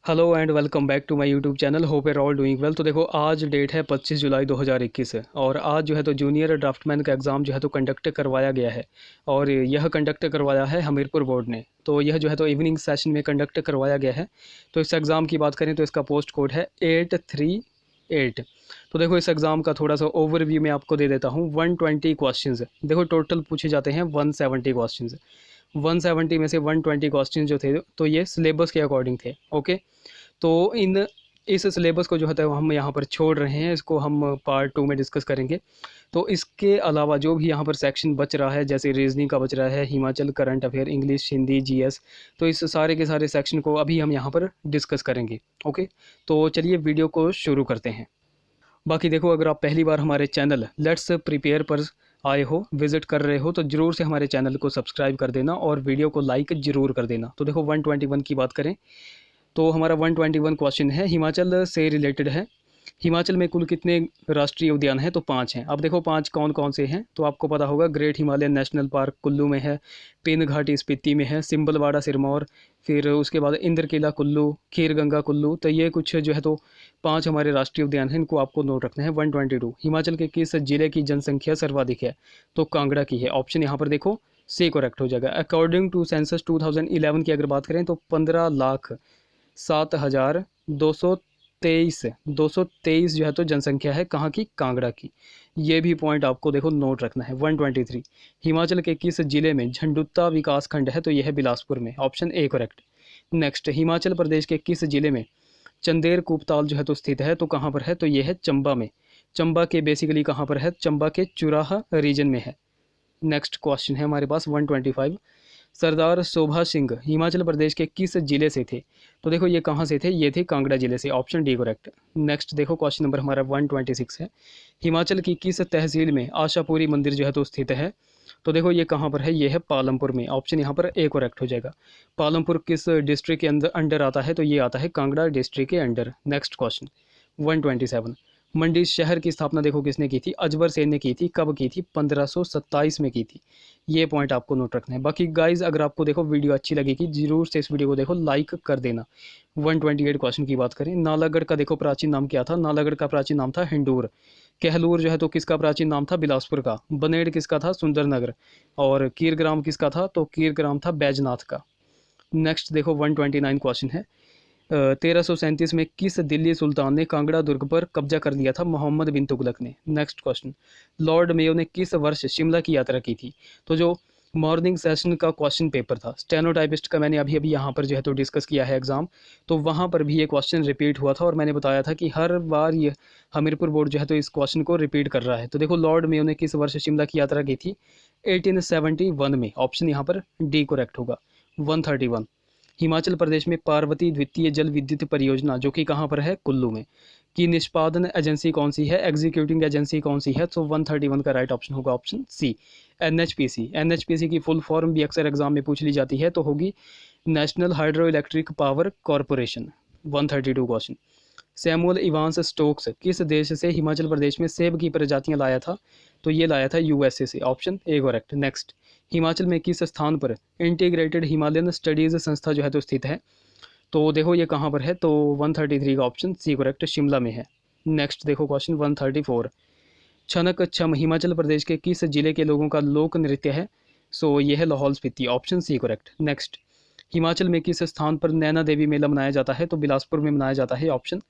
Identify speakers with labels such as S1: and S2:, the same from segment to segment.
S1: Hello and welcome back to my YouTube channel. Hope you're all doing well. तो देखो आज date है 25 जुलाई 2021 और आज जो है तो जूनियर ड्राफ्टमैन का एग्ज़ाम जो है तो कंडक्ट करवाया गया है। और यह कंडक्ट करवाया है हमीरपुर बोर्ड ने। तो यह जो है तो इवनिंग सेशन में कंडक्ट करवाया गया है। तो इस एग्ज़ाम की बात करें तो इसका पोस्ट कोड है 838। तो देखो इस एग्ज़ाम का थोड़ा सा ओवरव्यू मैं आपको दे देता हूँ। 120 क्वेश्चंस देखो टोटल पूछे जाते हैं। 170 क्वेश्चंस, 170 में से 120 क्वेश्चन जो थे तो ये सिलेबस के अकॉर्डिंग थे। ओके, तो इन इस सिलेबस को जो है तो हम यहाँ पर छोड़ रहे हैं, इसको हम पार्ट 2 में डिस्कस करेंगे। तो इसके अलावा जो भी यहाँ पर सेक्शन बच रहा है, जैसे रीजनिंग का बच रहा है, Himachal current affair, English, Hindi, GS, तो इस सारे के सारे सेक्शन को अभी हम यहाँ पर डिस्कस करेंगे। ओके, तो चलिए वीडियो को शुरू करते हैं। बाकी देखो, अगर आप पहली बार हमारे चैनल लेट्स प्रिपेयर पर आए हो, विजिट कर रहे हो, तो ज़रूर से हमारे चैनल को सब्सक्राइब कर देना और वीडियो को लाइक ज़रूर कर देना। तो देखो 121 की बात करें तो हमारा 121 क्वेश्चन है, हिमाचल से रिलेटेड है। हिमाचल में कुल कितने राष्ट्रीय उद्यान हैं? तो 5 हैं। अब देखो 5 कौन कौन से हैं, तो आपको पता होगा। Great Himalayan national park Kullu में है, पिन घाटी स्पीति में है, सिंबलवाड़ा सिरमौर, फिर उसके बाद इंद्रकिला कुल्लू, खीर गंगा कुल्लू। तो ये कुछ जो है तो 5 हमारे राष्ट्रीय उद्यान हैं, इनको आपको नोट रखना है। 122, हिमाचल के किस जिले की जनसंख्या सर्वाधिक है? तो कांगड़ा की है। ऑप्शन यहाँ पर देखो सी करेक्ट हो जाएगा। अकॉर्डिंग टू सेंसस 2011 की अगर बात करें तो 15,07,223 223 जो है तो जनसंख्या है कहाँ की? कांगड़ा की। ये भी पॉइंट आपको देखो नोट रखना है। 123, हिमाचल के किस जिले में झंडुता विकास खंड है? तो यह है बिलासपुर में। Option A correct. Next, Himachal Pradesh के किस जिले में चंदेर कूपताल जो है तो स्थित है? तो कहाँ पर है? तो यह है चंबा में। चंबा के बेसिकली कहाँ पर है? चंबा के चुराहा रीजन में है। नेक्स्ट क्वेश्चन है हमारे पास 125, सरदार शोभा सिंह हिमाचल प्रदेश के किस जिले से थे? तो देखो ये कहाँ से थे? ये थे कांगड़ा जिले से। Option D correct. नेक्स्ट देखो क्वेश्चन नंबर हमारा 126 है, हिमाचल की किस तहसील में आशापुरी मंदिर जो है तो स्थित है? तो देखो ये कहाँ पर है? ये है पालमपुर में। ऑप्शन यहाँ पर ए करेक्ट हो जाएगा। पालमपुर किस डिस्ट्रिक्ट के अंडर आता है? तो ये आता है कांगड़ा डिस्ट्रिक्ट के अंडर। नेक्स्ट क्वेश्चन 127, मंडी शहर की स्थापना देखो किसने की थी? अजबर सेन ने की थी। कब की थी? 1527 में की थी। ये पॉइंट आपको नोट रखना है। बाकी गाइज अगर आपको देखो वीडियो अच्छी लगेगी जरूर से इस वीडियो को देखो लाइक कर देना। 128 क्वेश्चन की बात करें, नालागढ़ का देखो प्राचीन नाम क्या था? नालागढ़ का प्राचीन नाम था हिंडूर। कहलूर जो है तो किसका प्राचीन नाम था? बिलासपुर का। बनेड़ किसका था? सुंदरनगर। और कीरग्राम किसका था? तो कीरग्राम था बैजनाथ का। नेक्स्ट देखो 129 क्वेश्चन है, 1337 में किस दिल्ली सुल्तान ने कांगड़ा दुर्ग पर कब्जा कर लिया था? मोहम्मद बिन तुगलक ने। नेक्स्ट क्वेश्चन, लॉर्ड मेयो ने किस वर्ष शिमला की यात्रा की थी? तो जो मॉर्निंग सेशन का क्वेश्चन पेपर था स्टेनोटाइपिस्ट का, मैंने अभी अभी यहाँ पर जो है तो डिस्कस किया है एग्जाम, तो वहाँ पर भी ये क्वेश्चन रिपीट हुआ था और मैंने बताया था कि हर बार ये हमीरपुर बोर्ड जो है तो इस क्वेश्चन को रिपीट कर रहा है। तो देखो लॉर्ड मेयो ने किस वर्ष शिमला की यात्रा की थी? 1871 में। ऑप्शन यहाँ पर डी करेक्ट होगा। 131, हिमाचल प्रदेश में पार्वती द्वितीय जल विद्युत परियोजना जो कि कहाँ पर है? कुल्लू में, की निष्पादन एजेंसी कौन सी है? एग्जीक्यूटिंग एजेंसी कौन सी है? तो 131 का राइट ऑप्शन होगा ऑप्शन सी, एनएचपीसी। एनएचपीसी की फुल फॉर्म भी अक्सर एग्जाम में पूछ ली जाती है, तो होगी national hydro electric power corporation. 132 question, Samuel Evans Stokes किस देश से हिमाचल प्रदेश में सेब की प्रजातियां लाया था? तो ये लाया था यूएसए से। Option A correct. Next, Himachal में किस स्थान पर इंटीग्रेटेड हिमालयन स्टडीज संस्था जो है तो स्थित है? तो देखो ये कहाँ पर है? तो 133 का ऑप्शन सी करेक्ट, शिमला में है। नेक्स्ट देखो क्वेश्चन 134, छनक छम हिमाचल प्रदेश के किस जिले के लोगों का लोक नृत्य है? सो ये है Lahaul Spiti. Option C correct. Next, Himachal में किस स्थान पर नैना देवी मेला मनाया जाता है? तो बिलासपुर में मनाया जाता है। ऑप्शन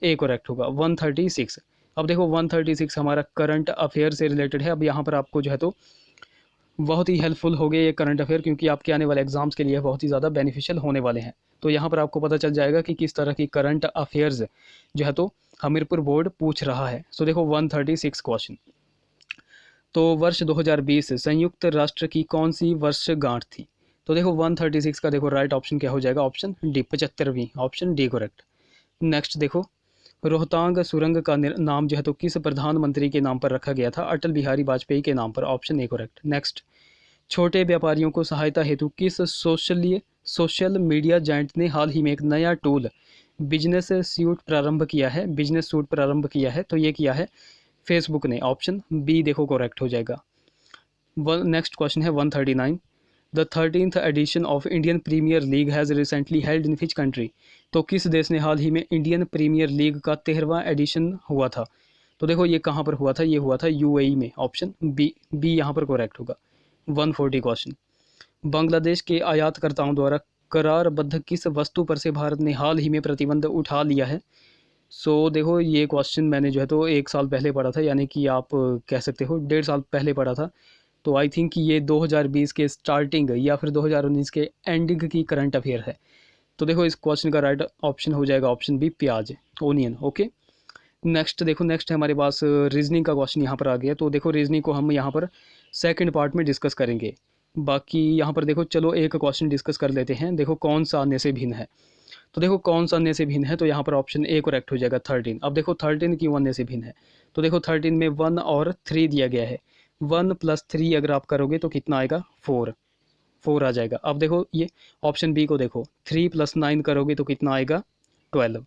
S1: ए करेक्ट होगा। 136, अब देखो 136 हमारा करंट अफेयर से रिलेटेड है। अब यहाँ पर आपको जो है तो बहुत ही हेल्पफुल हो गए ये करंट अफेयर, क्योंकि आपके आने वाले एग्जाम्स के लिए बहुत ही ज़्यादा बेनिफिशियल होने वाले हैं। तो यहाँ पर आपको पता चल जाएगा कि किस तरह की करंट अफेयर्स जो है तो हमीरपुर बोर्ड पूछ रहा है। सो देखो 136 क्वेश्चन, तो वर्ष 2020 संयुक्त राष्ट्र की कौन सी वर्षगांठ थी? तो देखो 136 का देखो राइट ऑप्शन क्या हो जाएगा? ऑप्शन डी, 75वीं। Option D correct. नेक्स्ट देखो, रोहतांग सुरंग का नाम जो है तो किस प्रधानमंत्री के नाम पर रखा गया था? अटल बिहारी वाजपेयी के नाम पर। Option A correct. नेक्स्ट, छोटे व्यापारियों को सहायता हेतु किस सोशल मीडिया जायंट ने हाल ही में एक नया टूल बिजनेस सूट प्रारंभ किया है? बिजनेस सूट प्रारंभ किया है, तो ये किया है फेसबुक ने। ऑप्शन बी देखो करेक्ट हो जाएगा। नेक्स्ट क्वेश्चन है 139, the 13th edition of Indian Premier League has recently held in which country. तो किस देश ने हाल ही में इंडियन प्रीमियर लीग का 13वां एडिशन हुआ था। तो देखो ये कहाँ पर हुआ था, ये हुआ था यूएई में। ऑप्शन बी यहाँ पर करेक्ट होगा। 140 क्वेश्चन। बांग्लादेश के आयातकर्ताओं द्वारा करारबद्ध किस वस्तु पर से भारत ने हाल ही में प्रतिबंध उठा लिया है। सो देखो ये क्वेश्चन मैंने जो है तो 1 साल पहले पढ़ा था, यानी कि आप कह सकते हो 1.5 साल पहले पढ़ा था। तो आई थिंक ये 2020 के स्टार्टिंग या फिर 2019 के एंडिंग की करंट अफेयर है। तो देखो इस क्वेश्चन का राइट ऑप्शन हो जाएगा ऑप्शन बी, प्याज, ओनियन। ओके, नेक्स्ट देखो, नेक्स्ट है हमारे पास रीजनिंग का क्वेश्चन यहाँ पर आ गया। तो देखो रीजनिंग को हम यहाँ पर सेकंड पार्ट में डिस्कस करेंगे। बाकी यहाँ पर देखो चलो एक क्वेश्चन डिस्कस कर लेते हैं। देखो कौन सा अन्य से भिन्न है। तो देखो कौन सा अन्य से भिन्न है, तो यहाँ पर ऑप्शन ए करेक्ट हो जाएगा 13। अब देखो 13 क्यों अन्य से भिन्न है। तो देखो 13 में 1 और 3 दिया गया है। 1 + 3 अगर आप करोगे तो कितना आएगा, 4 आ जाएगा। अब देखो ये ऑप्शन बी को देखो, 3 + 9 करोगे तो कितना आएगा, 12।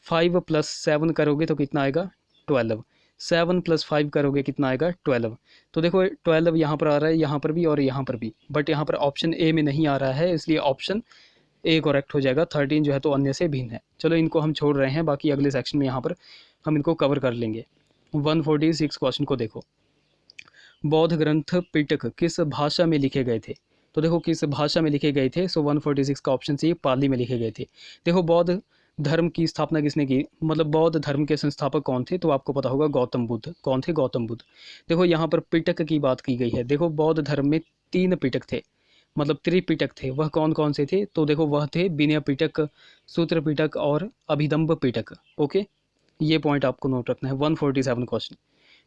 S1: 5 + 7 करोगे तो कितना आएगा, 12। 7 + 5 करोगे कितना आएगा, 12। तो देखो 12 यहाँ पर आ रहा है, यहाँ पर भी और यहाँ पर भी, बट यहाँ पर ऑप्शन ए में नहीं आ रहा है, इसलिए ऑप्शन ए करेक्ट हो जाएगा। 13 जो है तो अन्य से भिन्न है। चलो इनको हम छोड़ रहे हैं, बाकी अगले सेक्शन में यहाँ पर हम इनको कवर कर लेंगे। 146 क्वेश्चन को देखो, बौद्ध ग्रंथ पिटक किस भाषा में लिखे गए थे। तो देखो किस भाषा में लिखे गए थे। सो 146 का ऑप्शन सी, पाली में लिखे गए थे। देखो बौद्ध धर्म की स्थापना किसने की, मतलब बौद्ध धर्म के संस्थापक कौन थे, तो आपको पता होगा गौतम बुद्ध। कौन थे, गौतम बुद्ध। देखो यहाँ पर पिटक की बात की गई है। देखो बौद्ध धर्म में 3 पिटक थे, मतलब त्रिपिटक थे। वह कौन कौन से थे, तो देखो वह थे विनय पिटक, सूत्र पिटक और अभिधम्ब पिटक। ओके, ये पॉइंट आपको नोट रखना है। 147 क्वेश्चन,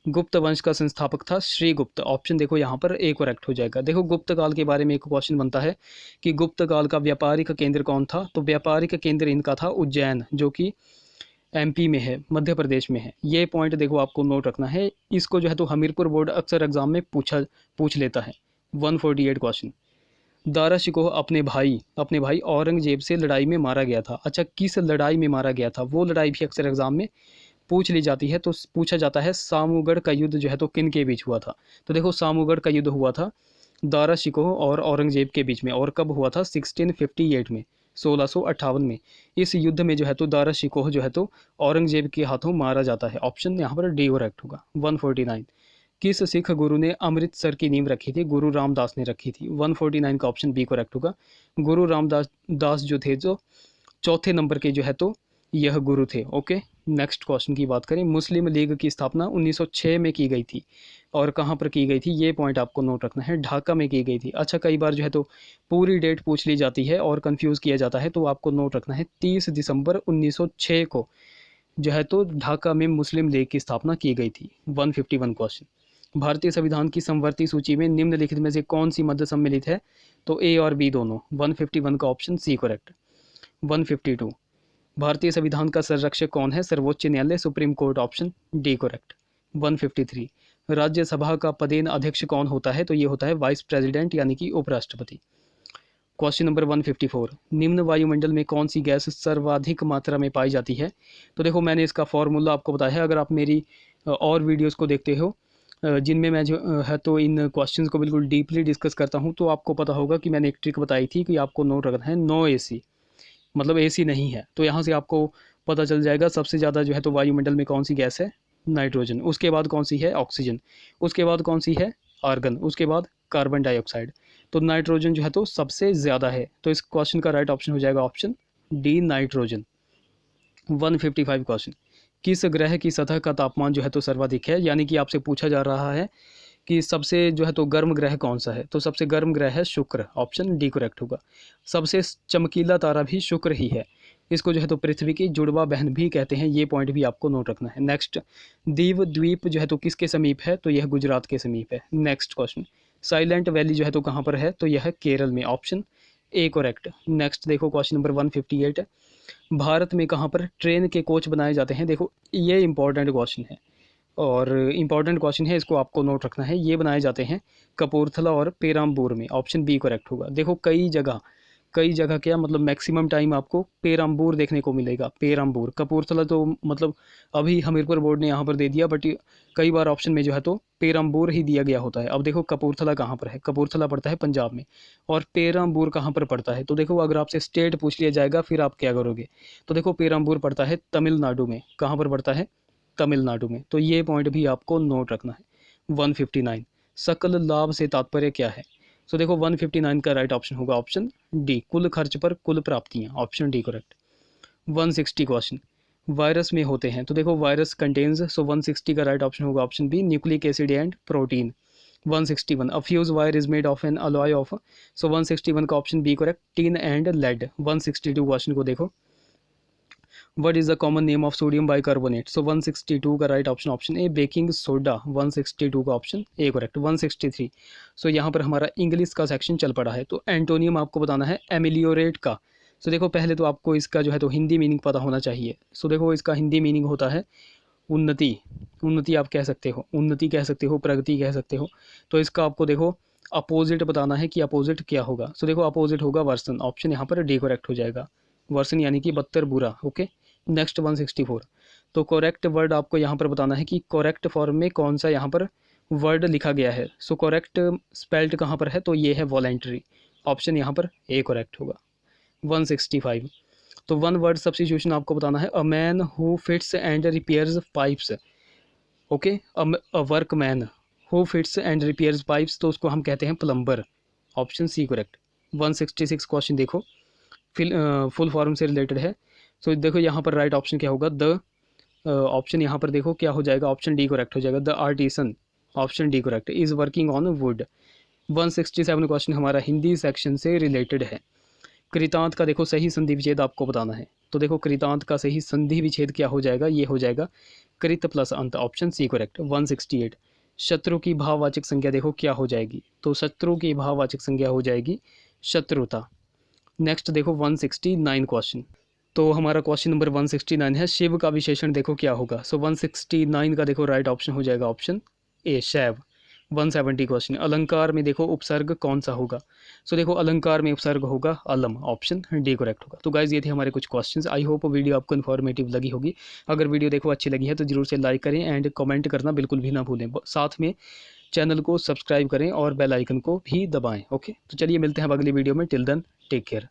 S1: गुप्त वंश का संस्थापक था श्रीगुप्त। ऑप्शन देखो यहाँ पर ए करेक्ट हो जाएगा। देखो गुप्त काल के बारे में एक क्वेश्चन बनता है कि गुप्त काल का व्यापारिक केंद्र कौन था। तो व्यापारिक केंद्र इनका था उज्जैन, जो कि एमपी में है, मध्य प्रदेश में है। ये पॉइंट देखो आपको नोट रखना है। इसको जो है तो हमीरपुर बोर्ड अक्सर एग्जाम में पूछ लेता है। 148 क्वेश्चन, दारा शिकोह अपने भाई औरंगजेब से लड़ाई में मारा गया था। अच्छा, किस लड़ाई में मारा गया था, वो लड़ाई भी अक्सर एग्जाम में पूछ ली जाती है। तो पूछा जाता है सामूगढ़ का युद्ध जो है तो किन के बीच हुआ था। तो देखो सामूगढ़ का युद्ध हुआ था दारा शिकोह और औरंगजेब के बीच में। और कब हुआ था, 1658 में, 1658 में। इस युद्ध में जो है तो दारा शिकोह जो है तो औरंगजेब के हाथों मारा जाता है। ऑप्शन यहाँ पर डी करेक्ट होगा। 149, किस सिख गुरु ने अमृतसर की नींव रखी थी, गुरु रामदास ने रखी थी। 149 का ऑप्शन बी करेक्ट होगा। गुरु रामदास जो थे, जो चौथे नंबर के जो है तो यह गुरु थे। ओके, नेक्स्ट क्वेश्चन की बात करें, मुस्लिम लीग की स्थापना 1906 में की गई थी। और कहाँ पर की गई थी, ये पॉइंट आपको नोट रखना है, ढाका में की गई थी। अच्छा, कई बार जो है तो पूरी डेट पूछ ली जाती है और कंफ्यूज किया जाता है, तो आपको नोट रखना है 30 दिसंबर 1906 को जो है तो ढाका में मुस्लिम लीग की स्थापना की गई थी। 151 क्वेश्चन, भारतीय संविधान की समवर्ती सूची में निम्नलिखित में से कौन सी मध्य सम्मिलित है। तो ए और बी दोनों। 151 का ऑप्शन सी करेक्ट। 152, भारतीय संविधान का संरक्षक कौन है, सर्वोच्च न्यायालय, supreme court. Option D correct. 153, Rajya Sabha का पदेन अध्यक्ष कौन होता है। तो ये होता है वाइस प्रेसिडेंट, यानी कि उपराष्ट्रपति। क्वेश्चन नंबर 154, निम्न वायुमंडल में कौन सी गैस सर्वाधिक मात्रा में पाई जाती है। तो देखो मैंने इसका फॉर्मूला आपको बताया है। अगर आप मेरी और वीडियोस को देखते हो जिनमें मैं जो है तो इन क्वेश्चंस को बिल्कुल डीपली डिस्कस करता हूं, तो आपको पता होगा कि मैंने एक ट्रिक बताई थी कि आपको नोट रखना है नो एसी, मतलब एसी नहीं है। तो यहाँ से आपको पता चल जाएगा सबसे ज़्यादा जो है तो वायुमंडल में कौन सी गैस है, नाइट्रोजन। उसके बाद कौन सी है, ऑक्सीजन। उसके बाद कौन सी है, आर्गन। उसके बाद कार्बन डाइऑक्साइड। तो नाइट्रोजन जो है तो सबसे ज़्यादा है। तो इस क्वेश्चन का राइट ऑप्शन हो जाएगा ऑप्शन डी, नाइट्रोजन। 155 क्वेश्चन, किस ग्रह की सतह का तापमान जो है तो सर्वाधिक है, यानी कि आपसे पूछा जा रहा है कि सबसे जो है तो गर्म ग्रह कौन सा है। तो सबसे गर्म ग्रह है शुक्र। ऑप्शन डी करेक्ट होगा। सबसे चमकीला तारा भी शुक्र ही है। इसको जो है तो पृथ्वी की जुड़वा बहन भी कहते हैं। ये पॉइंट भी आपको नोट रखना है। नेक्स्ट, दीव द्वीप जो है तो किसके समीप है, तो यह गुजरात के समीप है। नेक्स्ट क्वेश्चन, साइलेंट वैली जो है तो कहाँ पर है, तो यह केरल में। Option A correct. नेक्स्ट देखो क्वेश्चन नंबर 158, भारत में कहाँ पर ट्रेन के कोच बनाए जाते हैं। देखो ये इंपॉर्टेंट क्वेश्चन है और इम्पॉर्टेंट क्वेश्चन है, इसको आपको नोट रखना है। ये बनाए जाते हैं कपूरथला और पेराम्बूर में। ऑप्शन बी करेक्ट होगा। देखो कई जगह कई जगह क्या मतलब मैक्सिमम टाइम आपको पेराम्बूर देखने को मिलेगा। पेराम्बूर, कपूरथला तो मतलब अभी हमीरपुर बोर्ड ने यहाँ पर दे दिया, बट कई बार ऑप्शन में जो है तो पेराम्बूर ही दिया गया होता है। अब देखो कपूरथला कहाँ पर है, कपूरथला पड़ता है पंजाब में, और पेराम्बूर कहाँ पर पड़ता है। तो देखो अगर आपसे स्टेट पूछ लिया जाएगा फिर आप क्या करोगे। तो देखो पेराम्बूर पड़ता है तमिलनाडु में। कहाँ पर पड़ता है, तमिलनाडु में। तो ये पॉइंट भी आपको नोट रखना है। 159, सकल लाभ से तात्पर्य क्या है। सो देखो 159 का राइट ऑप्शन होगा ऑप्शन डी, कुल खर्च पर कुल प्राप्तियां, option D correct. 160 question, virus में होते हैं। तो देखो वायरस कंटेन्स, सो 160 का राइट ऑप्शन होगा option B, nucleic acid and protein. 161, a fuse wire is made of an alloy of, so 161 का option B correct, tin and lead. 162 question को देखो, what is the common name of sodium bicarbonate. So 162 का right option option A, baking soda. 162 का option A correct. 163, सो यहाँ पर हमारा English का section चल पड़ा है। तो एंटोनियम आपको बताना है एमिलियोरेट का। सो देखो पहले तो आपको इसका जो है तो हिंदी मीनिंग पता होना चाहिए। सो देखो इसका हिंदी मीनिंग होता है उन्नति। उन्नति आप कह सकते हो, उन्नति कह सकते हो, प्रगति कह सकते हो। तो इसका आपको देखो अपोजिट बताना है कि अपोजिट क्या होगा। सो देखो अपोजिट होगा वर्सन, ऑप्शन यहाँ पर डी करेक्ट हो जाएगा। वर्सन यानी कि बदतर, बुरा। ओके, नेक्स्ट 164, तो करेक्ट वर्ड आपको यहाँ पर बताना है कि करेक्ट फॉर्म में कौन सा यहाँ पर वर्ड लिखा गया है। सो करेक्ट स्पेल्ड कहाँ पर है, तो ये है वॉलेंट्री, ऑप्शन यहाँ पर ए करेक्ट होगा। 165, तो वन वर्ड सब्स्टिट्यूशन आपको बताना है, a man who fits and repairs pipes. Okay, a workman who fits and repairs pipes, तो उसको हम कहते हैं plumber, option C correct. 166 question देखो, फुल फॉर्म से रिलेटेड है। सो देखो यहाँ पर राइट ऑप्शन क्या होगा, द ऑप्शन यहाँ पर देखो क्या हो जाएगा, ऑप्शन डी करेक्ट हो जाएगा। The artisan, option D correct, is working on would. 167 question हमारा हिंदी सेक्शन से रिलेटेड है। कृतांत का देखो सही संधि विच्छेद आपको बताना है। तो देखो कृतांत का सही संधि विच्छेद क्या हो जाएगा, ये हो जाएगा कृत प्लस अंत, ऑप्शन सी करेक्ट। 168, शत्रु की भाववाचक संज्ञा देखो क्या हो जाएगी, तो शत्रु की भाववाचक संज्ञा हो जाएगी शत्रुता। नेक्स्ट देखो 169 क्वेश्चन, तो हमारा क्वेश्चन नंबर 169 है, शिव का विशेषण देखो क्या होगा। सो 169 का देखो राइट ऑप्शन हो जाएगा ऑप्शन ए, शैव। 170 क्वेश्चन, अलंकार में देखो उपसर्ग कौन सा होगा। सो देखो अलंकार में उपसर्ग होगा अलम, ऑप्शन डी करेक्ट होगा। तो गाइज ये थे हमारे कुछ क्वेश्चंस। आई होप वीडियो आपको इन्फॉर्मेटिव लगी होगी। अगर वीडियो देखो अच्छी लगी है तो जरूर से लाइक करें एंड कमेंट करना बिल्कुल भी ना भूलें। साथ में चैनल को सब्सक्राइब करें और बेल आइकन को भी दबाएं। ओके, तो चलिए मिलते हैं अब अगली वीडियो में। Till then take care.